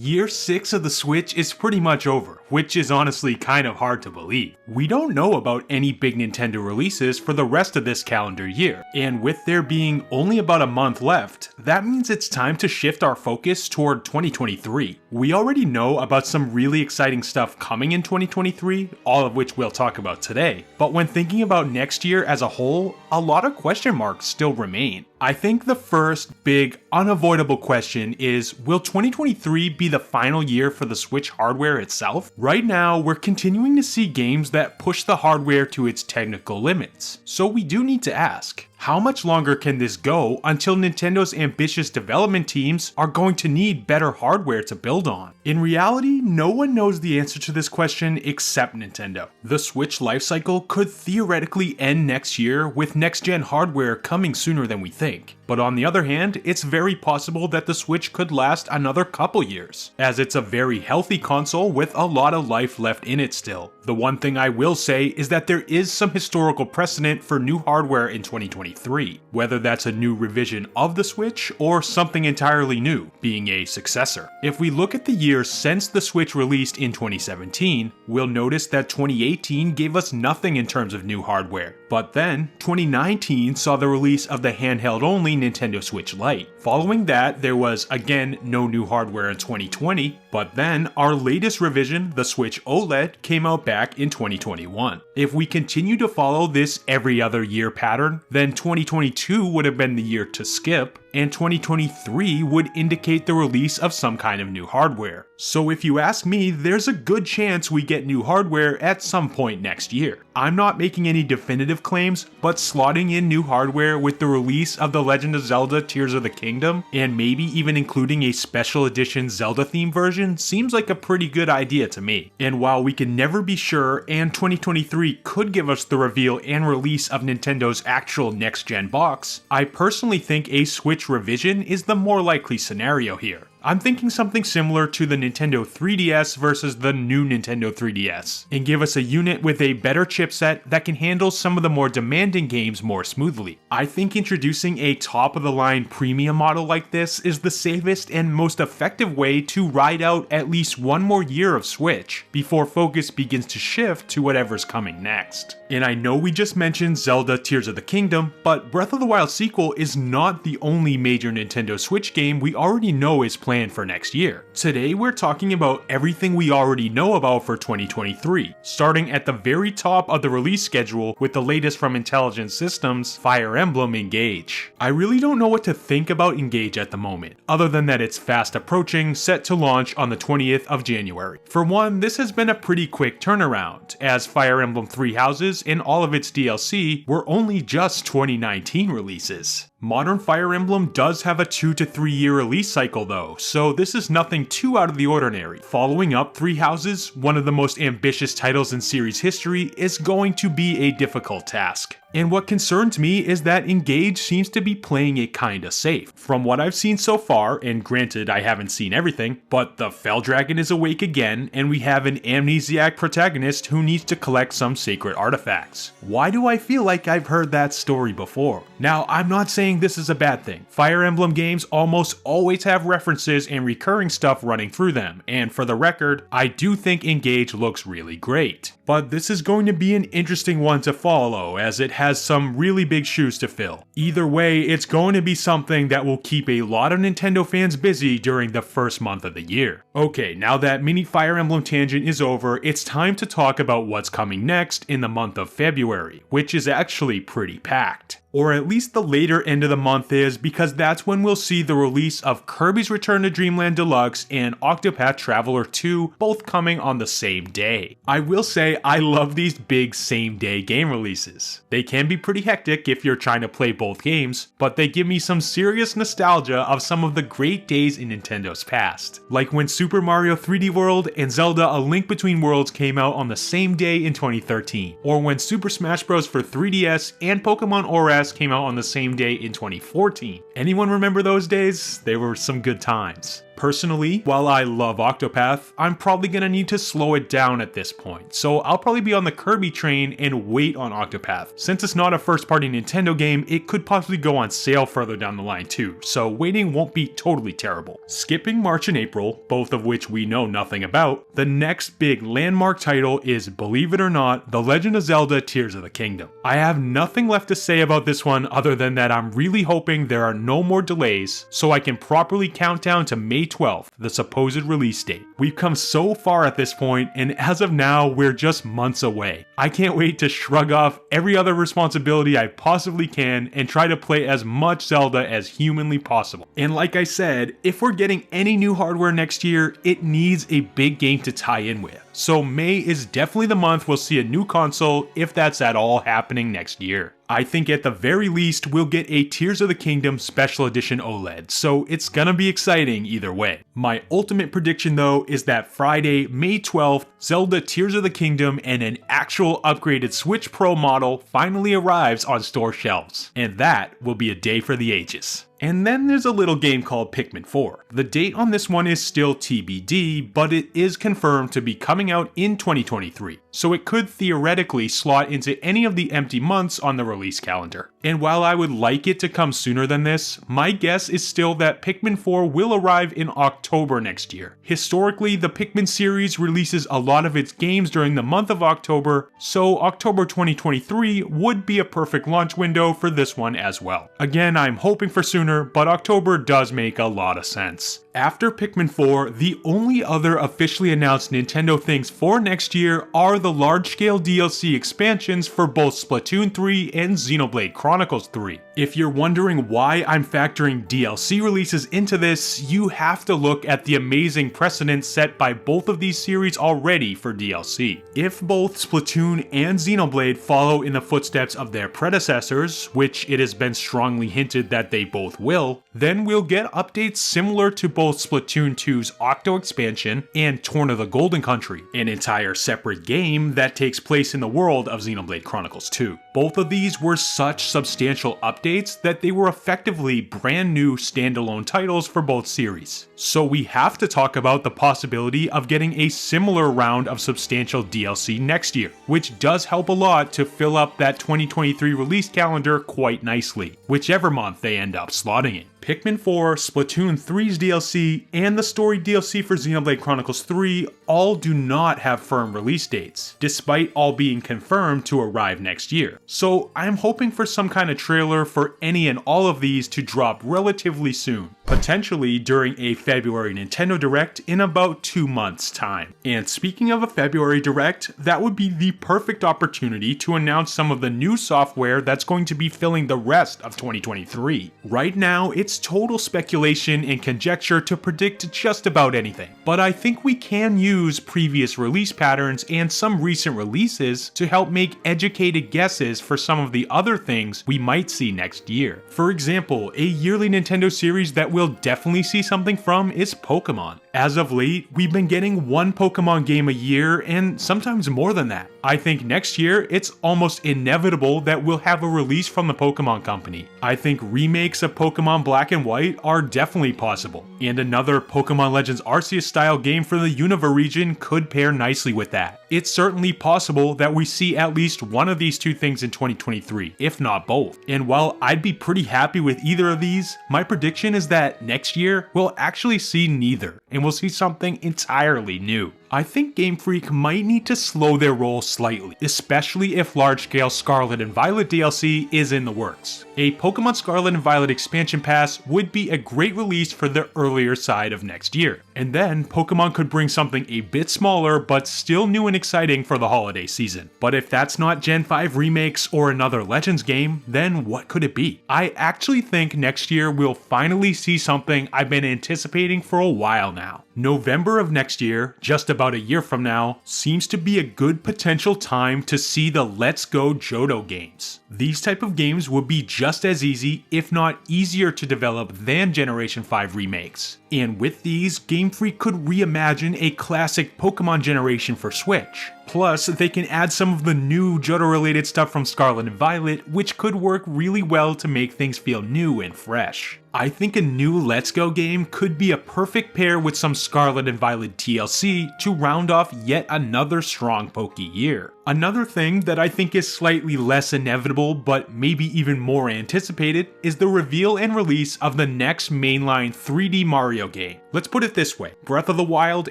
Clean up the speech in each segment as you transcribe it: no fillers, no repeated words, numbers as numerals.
Year 6 of the Switch is pretty much over, which is honestly kind of hard to believe. We don't know about any big Nintendo releases for the rest of this calendar year, and with there being only about a month left, that means it's time to shift our focus toward 2023. We already know about some really exciting stuff coming in 2023, all of which we'll talk about today, but when thinking about next year as a whole, a lot of question marks still remain. I think the first big, unavoidable question is, will 2023 be the final year for the Switch hardware itself? Right now, we're continuing to see games that push the hardware to its technical limits. So we do need to ask, how much longer can this go until Nintendo's ambitious development teams are going to need better hardware to build on? In reality, no one knows the answer to this question except Nintendo. The Switch lifecycle could theoretically end next year with next-gen hardware coming sooner than we think. But on the other hand, it's very possible that the Switch could last another couple years, as it's a very healthy console with a lot of life left in it still. The one thing I will say is that there is some historical precedent for new hardware in 2023, whether that's a new revision of the Switch or something entirely new, being a successor. If we look at the years since the Switch released in 2017, we'll notice that 2018 gave us nothing in terms of new hardware. But then, 2019 saw the release of the handheld-only Nintendo Switch Lite. Following that, there was, again, no new hardware in 2020, but then our latest revision, the Switch OLED, came out back in 2021. If we continue to follow this every other year pattern, then 2022 would have been the year to skip, and 2023 would indicate the release of some kind of new hardware. So if you ask me, there's a good chance we get new hardware at some point next year. I'm not making any definitive claims, but slotting in new hardware with the release of The Legend of Zelda Tears of the Kingdom, and maybe even including a special edition Zelda themed version, seems like a pretty good idea to me. And while we can never be sure, and 2023 could give us the reveal and release of Nintendo's actual next-gen box, I personally think a Switch revision is the more likely scenario here. I'm thinking something similar to the Nintendo 3DS versus the new Nintendo 3DS, and give us a unit with a better chipset that can handle some of the more demanding games more smoothly. I think introducing a top-of-the-line premium model like this is the safest and most effective way to ride out at least one more year of Switch, before focus begins to shift to whatever's coming next. And I know we just mentioned Zelda Tears of the Kingdom, but Breath of the Wild sequel is not the only major Nintendo Switch game we already know is planned for next year. Today we're talking about everything we already know about for 2023, starting at the very top of the release schedule with the latest from Intelligent Systems, Fire Emblem Engage. I really don't know what to think about Engage at the moment, other than that it's fast approaching, set to launch on the 20th of January. For one, this has been a pretty quick turnaround, as Fire Emblem Three Houses and all of its DLC were only just 2019 releases. Modern Fire Emblem does have a 2 to 3 year release cycle though, so this is nothing too out of the ordinary. Following up Three Houses, one of the most ambitious titles in series history, is going to be a difficult task. And what concerns me is that Engage seems to be playing it kinda safe. From what I've seen so far, and granted I haven't seen everything, but the Fell Dragon is awake again, and we have an amnesiac protagonist who needs to collect some sacred artifacts. Why do I feel like I've heard that story before? Now, I'm not saying this is a bad thing. Fire Emblem games almost always have references and recurring stuff running through them, and for the record, I do think Engage looks really great. But this is going to be an interesting one to follow, as it has some really big shoes to fill. Either way, it's going to be something that will keep a lot of Nintendo fans busy during the first month of the year. Okay, now that mini Fire Emblem tangent is over, it's time to talk about what's coming next in the month of February, which is actually pretty packed. Or at least the later end of the month is, because that's when we'll see the release of Kirby's Return to Dream Land Deluxe and Octopath Traveler II both coming on the same day. I will say I love these big same day game releases. They can be pretty hectic if you're trying to play both games, but they give me some serious nostalgia of some of the great days in Nintendo's past. Like when Super Mario 3D World and Zelda A Link Between Worlds came out on the same day in 2013, or when Super Smash Bros. For 3DS and Pokemon ORAS came out on the same day in 2014. Anyone remember those days? They were some good times. Personally, while I love Octopath, I'm probably gonna need to slow it down at this point, so I'll probably be on the Kirby train and wait on Octopath. Since it's not a first-party Nintendo game, it could possibly go on sale further down the line too, so waiting won't be totally terrible. Skipping March and April, both of which we know nothing about, the next big landmark title is, believe it or not, The Legend of Zelda Tears of the Kingdom. I have nothing left to say about this one other than that I'm really hoping there are no more delays so I can properly count down to May 12th, the supposed release date. We've come so far at this point, and as of now, we're just months away. I can't wait to shrug off every other responsibility I possibly can and try to play as much Zelda as humanly possible. And like I said, if we're getting any new hardware next year, it needs a big game to tie in with. So May is definitely the month we'll see a new console, if that's at all happening next year. I think at the very least we'll get a Tears of the Kingdom Special Edition OLED, so it's gonna be exciting either way. My ultimate prediction though is that Friday, May 12th, Zelda Tears of the Kingdom and an actual upgraded Switch Pro model finally arrives on store shelves, and that will be a day for the ages. And then there's a little game called Pikmin 4. The date on this one is still TBD, but it is confirmed to be coming out in 2023, so it could theoretically slot into any of the empty months on the release calendar. And while I would like it to come sooner than this, my guess is still that Pikmin 4 will arrive in October next year. Historically, the Pikmin series releases a lot of its games during the month of October, so October 2023 would be a perfect launch window for this one as well. Again, I'm hoping for sooner, but October does make a lot of sense. After Pikmin 4, the only other officially announced Nintendo things for next year are the large-scale DLC expansions for both Splatoon 3 and Xenoblade Chronicles 3. If you're wondering why I'm factoring DLC releases into this, you have to look at the amazing precedent set by both of these series already for DLC. If both Splatoon and Xenoblade follow in the footsteps of their predecessors, which it has been strongly hinted that they both will, then we'll get updates similar to both Splatoon 2's Octo expansion and Torn of the Golden Country, an entire separate game that takes place in the world of Xenoblade Chronicles 2. Both of these were such substantial updates that they were effectively brand new standalone titles for both series. So we have to talk about the possibility of getting a similar round of substantial DLC next year, which does help a lot to fill up that 2023 release calendar quite nicely, whichever month they end up slotting in. Pikmin 4, Splatoon 3's DLC, and the story DLC for Xenoblade Chronicles 3 all do not have firm release dates, despite all being confirmed to arrive next year. So I'm hoping for some kind of trailer for any and all of these to drop relatively soon, potentially during a February Nintendo Direct in about 2 months' time. And speaking of a February Direct, that would be the perfect opportunity to announce some of the new software that's going to be filling the rest of 2023. Right now, it's total speculation and conjecture to predict just about anything, but I think we can use previous release patterns and some recent releases to help make educated guesses for some of the other things we might see next year. For example, a yearly Nintendo series that we'll definitely see something from is Pokemon. As of late, we've been getting one Pokemon game a year and sometimes more than that. I think next year, it's almost inevitable that we'll have a release from the Pokemon Company. I think remakes of Pokemon Black and White are definitely possible, and another Pokemon Legends Arceus style game for the Unova region could pair nicely with that. It's certainly possible that we see at least one of these two things in 2023, if not both. And while I'd be pretty happy with either of these, my prediction is that next year we'll actually see neither, and we'll see something entirely new. I think Game Freak might need to slow their roll slightly, especially if large-scale Scarlet and Violet DLC is in the works. A Pokemon Scarlet and Violet expansion pass would be a great release for the earlier side of next year, and then Pokemon could bring something a bit smaller but still new and exciting for the holiday season. But if that's not Gen 5 remakes or another Legends game, then what could it be? I actually think next year we'll finally see something I've been anticipating for a while now. November of next year, just about a year from now, seems to be a good potential time to see the Let's Go Johto games. These type of games would be just as easy, if not easier to develop than Generation 5 remakes. And with these, Game Freak could reimagine a classic Pokemon generation for Switch. Plus, they can add some of the new Johto-related stuff from Scarlet and Violet, which could work really well to make things feel new and fresh. I think a new Let's Go game could be a perfect pair with some Scarlet and Violet DLC to round off yet another strong Poke year. Another thing that I think is slightly less inevitable but maybe even more anticipated is the reveal and release of the next mainline 3D Mario game. Let's put it this way, Breath of the Wild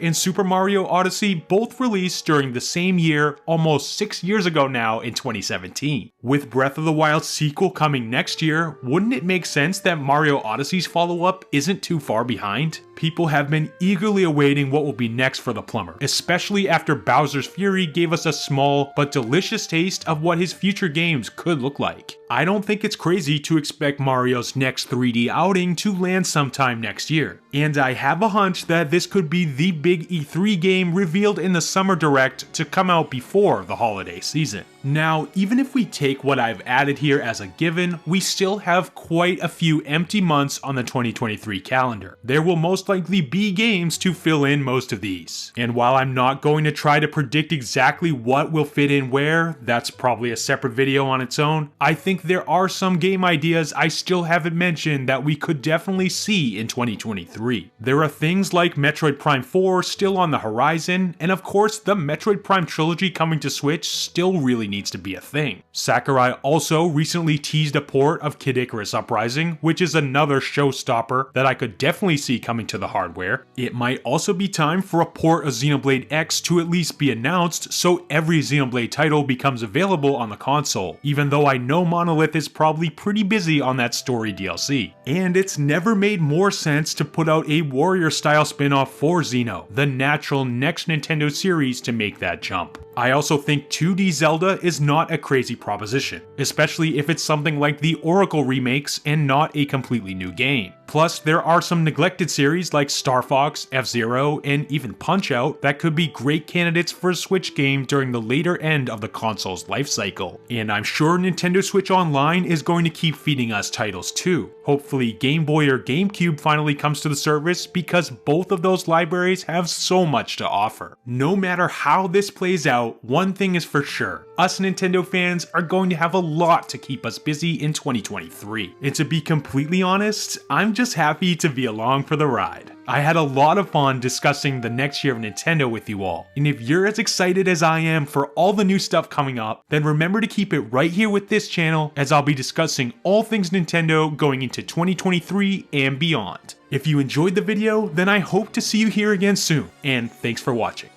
and Super Mario Odyssey both released during the same year almost 6 years ago now in 2017. With Breath of the Wild's sequel coming next year, wouldn't it make sense that Mario Odyssey's follow-up isn't too far behind? People have been eagerly awaiting what will be next for the plumber, especially after Bowser's Fury gave us a small but delicious taste of what his future games could look like. I don't think it's crazy to expect Mario's next 3D outing to land sometime next year, and I have a hunch that this could be the big E3 game revealed in the Summer Direct to come out before the holiday season. Now, even if we take what I've added here as a given, we still have quite a few empty months on the 2023 calendar. There will most likely be games to fill in most of these. And while I'm not going to try to predict exactly what will fit in where, that's probably a separate video on its own, I think there are some game ideas I still haven't mentioned that we could definitely see in 2023. There are things like Metroid Prime 4 still on the horizon, and of course the Metroid Prime Trilogy coming to Switch still really needs to be a thing. Sakurai also recently teased a port of Kid Icarus Uprising, which is another showstopper that I could definitely see coming to the hardware. It might also be time for a port of Xenoblade X to at least be announced so every Xenoblade title becomes available on the console, even though I know Monolith is probably pretty busy on that story DLC. And it's never made more sense to put out a warrior style spin-off for Xeno, the natural next Nintendo series to make that jump. I also think 2D Zelda is not a crazy proposition, especially if it's something like the Oracle remakes and not a completely new game. Plus, there are some neglected series like Star Fox, F-Zero, and even Punch-Out that could be great candidates for a Switch game during the later end of the console's lifecycle. And I'm sure Nintendo Switch Online is going to keep feeding us titles too. Hopefully Game Boy or GameCube finally comes to the service because both of those libraries have so much to offer. No matter how this plays out, one thing is for sure, us Nintendo fans are going to have a lot to keep us busy in 2023. And to be completely honest, I'm just happy to be along for the ride. I had a lot of fun discussing the next year of Nintendo with you all, and if you're as excited as I am for all the new stuff coming up, then remember to keep it right here with this channel as I'll be discussing all things Nintendo going into 2023 and beyond. If you enjoyed the video, then I hope to see you here again soon, and thanks for watching.